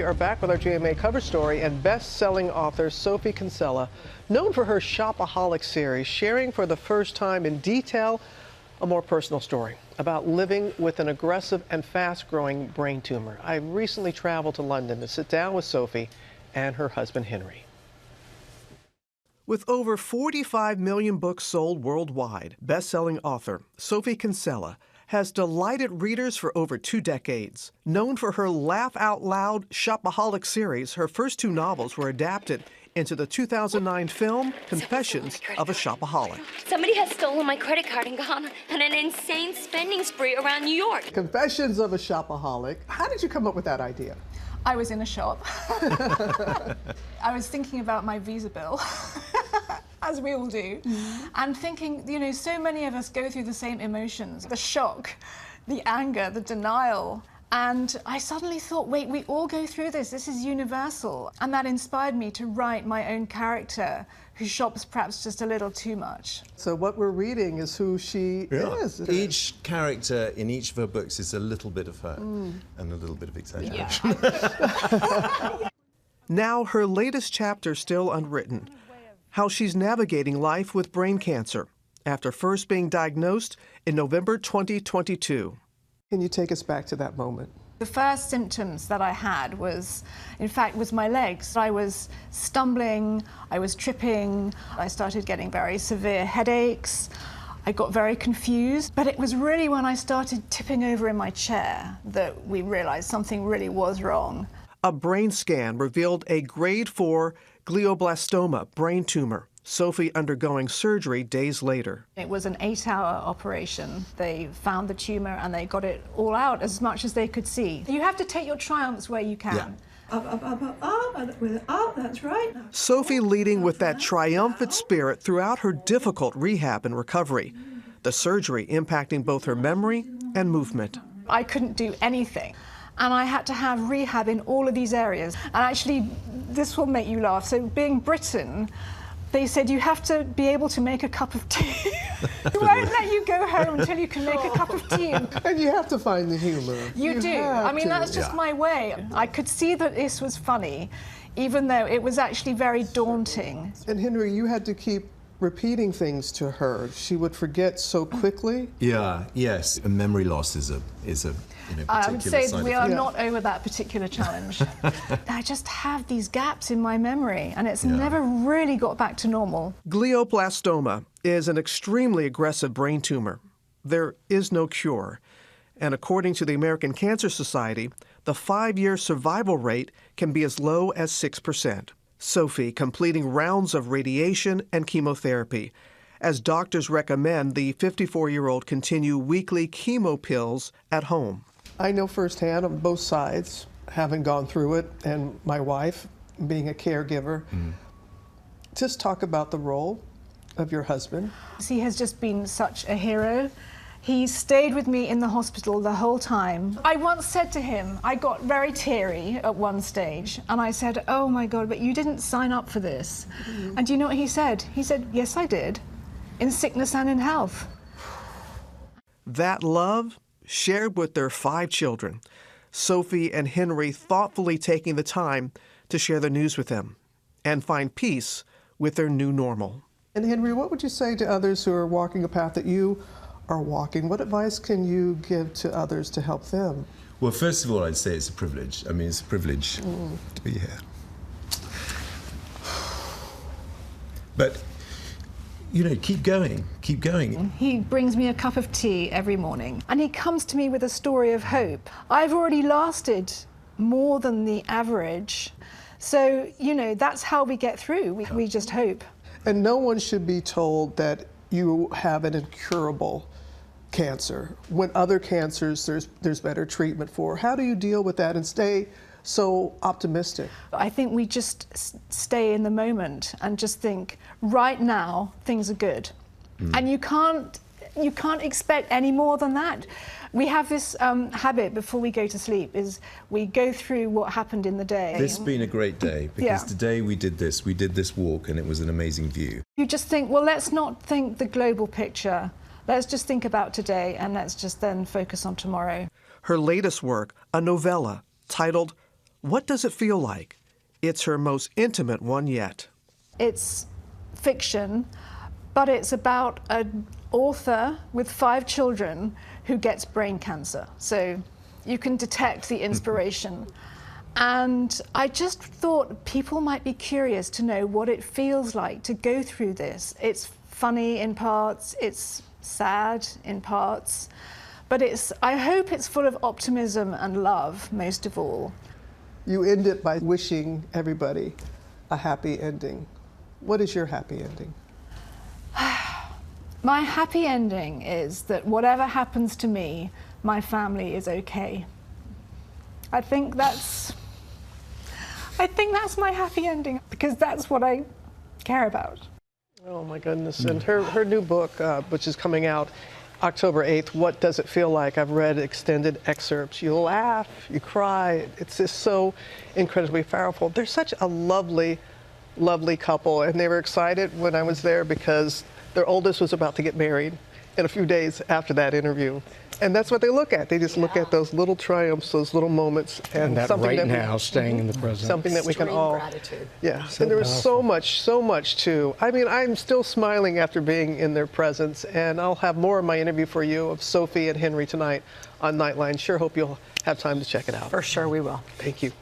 We are back with our GMA cover story and best-selling author Sophie Kinsella, known for her Shopaholic series, sharing for the first time in detail a more personal story about living with an aggressive and fast-growing brain tumor. I recently traveled to London to sit down with Sophie and her husband Henry. With over 45 million books sold worldwide, best-selling author Sophie Kinsella has delighted readers for over 2 decades. Known for her laugh-out-loud Shopaholic series, her first 2 novels were adapted into the 2009 film Confessions of a Shopaholic. Somebody has stolen my credit card and gone on an insane spending spree around New York. Confessions of a Shopaholic. How did you come up with that idea? I was in a shop. I was thinking about my visa bill, as we all do, and thinking, you know, so many of us go through the same emotions, the shock, the anger, the denial. And I suddenly thought, wait, we all go through this. This is universal. And that inspired me to write my own character who shops perhaps just a little too much. So what we're reading is who she is. Each character in each of her books is a little bit of her and a little bit of exaggeration. Yeah. Now her latest chapter still unwritten, how she's navigating life with brain cancer after first being diagnosed in November 2022. Can you take us back to that moment? The first symptoms that I had was my legs. I was stumbling, I was tripping, I started getting very severe headaches. I got very confused, but it was really when I started tipping over in my chair that we realized something really was wrong. A brain scan revealed a grade 4 glioblastoma brain tumor, Sophie undergoing surgery days later. It was an 8-hour operation. They found the tumor and they got it all out as much as they could see. You have to take your triumphs where you can. Yeah. Up, that's right. Sophie leading with that triumphant spirit throughout her difficult rehab and recovery, the surgery impacting both her memory and movement. I couldn't do anything, and I had to have rehab in all of these areas. And actually, this will make you laugh. So being Britain, they said you have to be able to make a cup of tea. They won't let you go home until you can make a cup of tea. And you have to find the humor. You do. I mean, that's just my way. I could see that this was funny, even though it was actually very daunting. And Henry, you had to keep repeating things to her. She would forget so quickly. Yes. And memory loss is a I would say side we effect. are not over that particular challenge. I just have these gaps in my memory, and it's never really got back to normal. Glioblastoma is an extremely aggressive brain tumor. There is no cure. And according to the American Cancer Society, the 5-year survival rate can be as low as 6%. Sophie completing rounds of radiation and chemotherapy, as doctors recommend the 54-year-old continue weekly chemo pills at home. I know firsthand on both sides, having gone through it, and my wife being a caregiver. Just talk about the role of your husband. He has just been such a hero. He stayed with me in the hospital the whole time. I once said to him, I got very teary at one stage, and I said, oh my God, but you didn't sign up for this. And do you know what he said? He said, yes, I did, in sickness and in health. That love shared with their 5 children, Sophie and Henry thoughtfully taking the time to share the news with them and find peace with their new normal. And Henry, what would you say to others who are walking a path that you are walking? What advice can you give to others to help them? Well, first of all, I'd say it's a privilege. I mean, it's a privilege to be here. But, you know, keep going, keep going. He brings me a cup of tea every morning, and he comes to me with a story of hope. I've already lasted more than the average. So, you know, that's how we get through. We just hope. And no one should be told that you have an incurable cancer, when other cancers there's better treatment for. How do you deal with that and stay so optimistic? I think we just stay in the moment and just think, right now, things are good. And you can't expect any more than that. We have this habit before we go to sleep, is we go through what happened in the day. This has been a great day, because today we did this walk, and it was an amazing view. You just think, well, let's not think the global picture. Let's just think about today, and let's just then focus on tomorrow. Her latest work, a novella titled What does it feel like? It's her most intimate one yet. It's fiction, but it's about an author with 5 children who gets brain cancer. So you can detect the inspiration. And I just thought people might be curious to know what it feels like to go through this. It's funny in parts, it's sad in parts, but I hope it's full of optimism and love, most of all. You end it by wishing everybody a happy ending. What is your happy ending? My happy ending is that whatever happens to me, my family is okay. I think that's my happy ending, because that's what I care about. Oh my goodness. And her new book, which is coming out October 8th, What Does It Feel Like? I've read extended excerpts. You laugh, you cry. It's just so incredibly powerful. They're such a lovely, lovely couple. And they were excited when I was there because their oldest was about to get married in a few days after that interview. And that's what they look at. They just look at those little triumphs, those little moments. And that something right that now, staying in the present. Something that we can all. Gratitude. Yeah, and there was so much too. I mean, I'm still smiling after being in their presence, and I'll have more of my interview for you of Sophie and Henry tonight on Nightline. Sure hope you'll have time to check it out. For sure we will. Thank you.